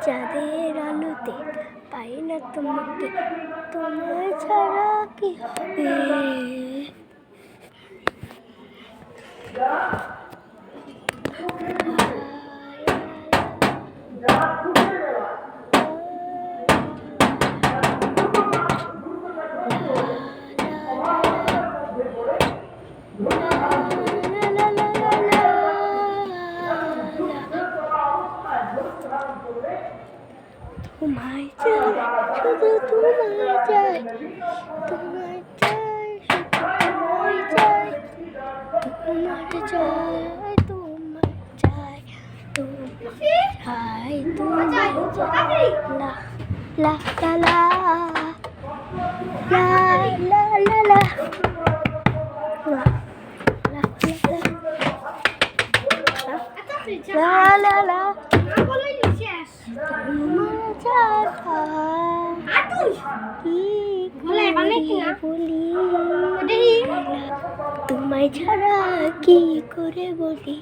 চাঁদের আলোতে পাই না তোমাকে, তোমায় ছাড়া কি হবে। তোমায় চাই, শুধু তোমায় চাই, তোমায় চাই, তোমায় চাই, তোমার চাই, তোমায় চাই, চাই, তোমায় চাই, লা লা লা লা লা লা লা লা লা লা লা তোমায় ছাড়া কি করে বলি,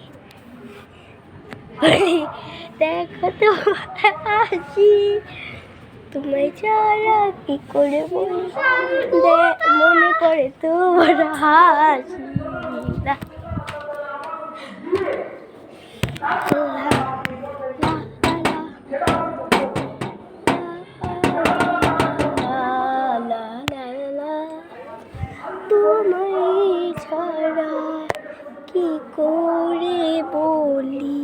দেখো তোমার হাসি, তোমায় ছাড়া কি করে বলি, মনে করে তোমার হাসি। তোমায় ছাড়া কি করে বলি।